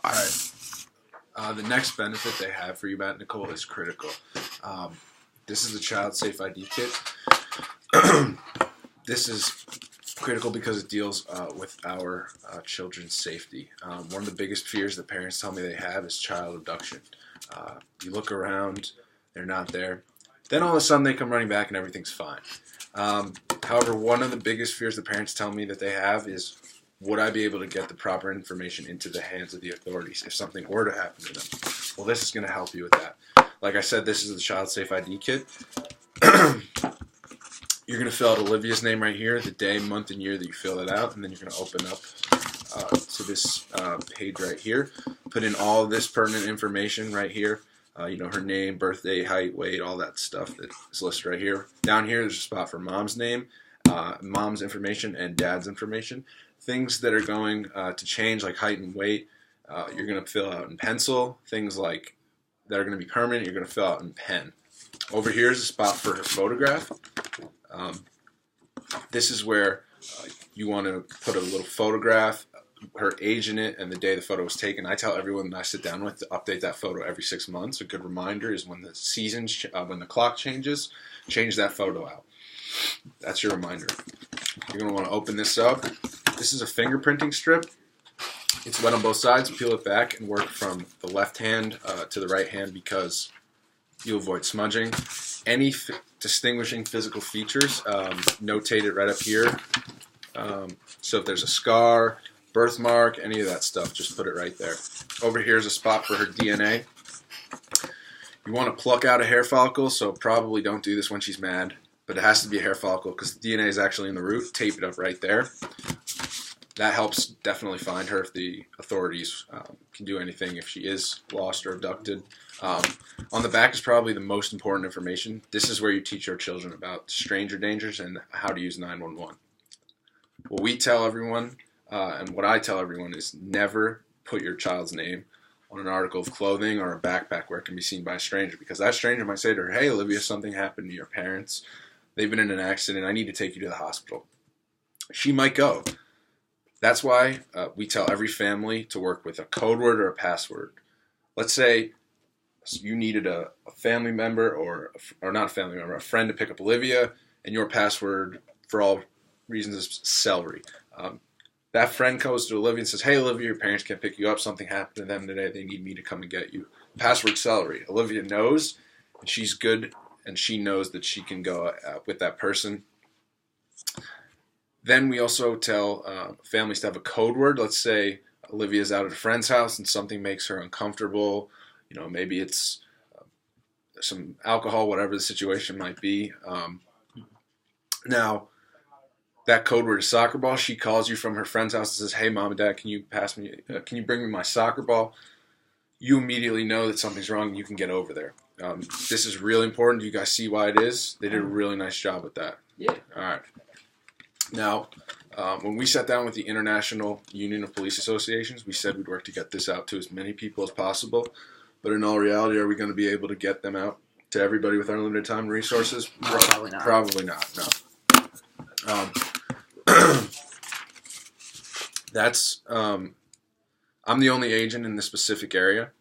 All right. The next benefit they have for you, Matt and Nicole, is critical. This is the Child Safe ID kit. This is critical because it deals with our children's safety. One of the biggest fears that parents tell me they have is child abduction. You look around, they're not there. Then all of a sudden they come running back and everything's fine. However, one of the biggest fears that parents tell me that they have is, would I be able to get the proper information into the hands of the authorities if something were to happen to them? Well, this is going to help you with that. Like I said, this is the Child Safe ID kit. You're going to fill out Olivia's name right here, the day, month, and year that you fill it out, and then you're going to open up to this page right here. Put in all this pertinent information right here. Her name, birthday, height, weight, all that stuff that is listed right here. Down here, there's a spot for mom's name, mom's information, and dad's information. Things that are going to change, like height and weight, you're going to fill out in pencil. Things like that are going to be permanent, you're going to fill out in pen. Over here is a spot for her photograph. This is where you want to put a little photograph, her age in it, and the day the photo was taken. I tell everyone that I sit down with to update that photo every 6 months. A good reminder is when the seasons, when the clock changes, change that photo out. That's your reminder. You're going to want to open this up. This is a fingerprinting strip. It's wet on both sides. Peel it back and work from the left hand to the right hand because you avoid smudging. Any distinguishing physical features, notate it right up here. So if there's a scar, birthmark, any of that stuff, just put it right there. Over here is a spot for her DNA. You want to pluck out a hair follicle, so probably don't do this when she's mad, but it has to be a hair follicle because the DNA is actually in the root. Tape it up right there. That helps definitely find her if the authorities can do anything if she is lost or abducted. On the back is probably the most important information. This is where you teach our children about stranger dangers and how to use 911. What we tell everyone, and what I tell everyone, is never put your child's name on an article of clothing or a backpack where it can be seen by a stranger, because that stranger might say to her, "Hey, Olivia, something happened to your parents. They've been in an accident. I need to take you to the hospital." She might go. That's why we tell every family to work with a code word or a password. Let's say you needed a family member or not a family member, a friend to pick up Olivia, and your password, for all reasons, is celery. That friend goes to Olivia and says, "Hey, Olivia, your parents can't pick you up. Something happened to them today. They need me to come and get you." Password celery. Olivia knows, and she's good, and she knows that she can go with that person. Then we also tell families to have a code word. Let's say Olivia's out at a friend's house and something makes her uncomfortable. Maybe it's some alcohol, whatever the situation might be. Now, that code word is soccer ball. She calls you from her friend's house and says, "Hey, Mom and Dad, can you can you bring me my soccer ball?" You immediately know that something's wrong and you can get over there. This is really important. Do you guys see why it is? They did a really nice job with that. Yeah. All right. Now, when we sat down with the International Union of Police Associations, we said we'd work to get this out to as many people as possible. But in all reality, are we going to be able to get them out to everybody with our limited time and resources? Probably not. Probably not, no. I'm the only agent in this specific area.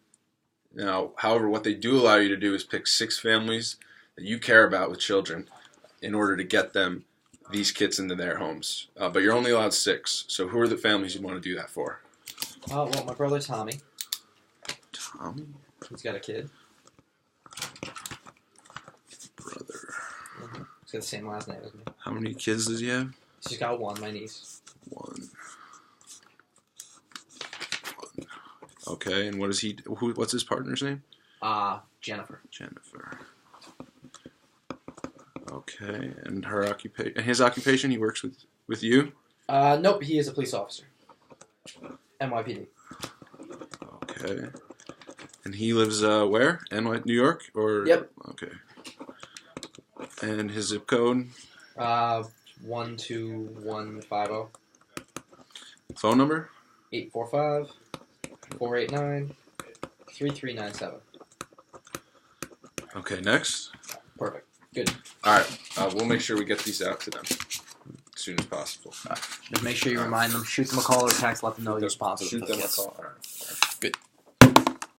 Now, however, what they do allow you to do is pick 6 families that you care about with children in order to get them these kits into their homes. But you're only allowed 6. So who are the families you want to do that for? Well, my brother Tommy. Tommy? He's got a kid. Brother. Mm-hmm. He's got the same last name as me. How many kids does he have? She's got 1, my niece. 1. Okay, and what's his partner's name? Jennifer. Jennifer. Okay, and her occupation, his occupation, he works with you? Nope, he is a police officer. NYPD. Okay. And he lives where? New York? Or Yep. Okay. And his zip code? 12150. Phone number? 845-489-3397. Okay, next. Perfect. Good. All right, we'll make sure we get these out to them as soon as possible. Just make sure you remind them, shoot them a call or text, let them know you're sponsored. Shoot them a Yes. call. All right. Good.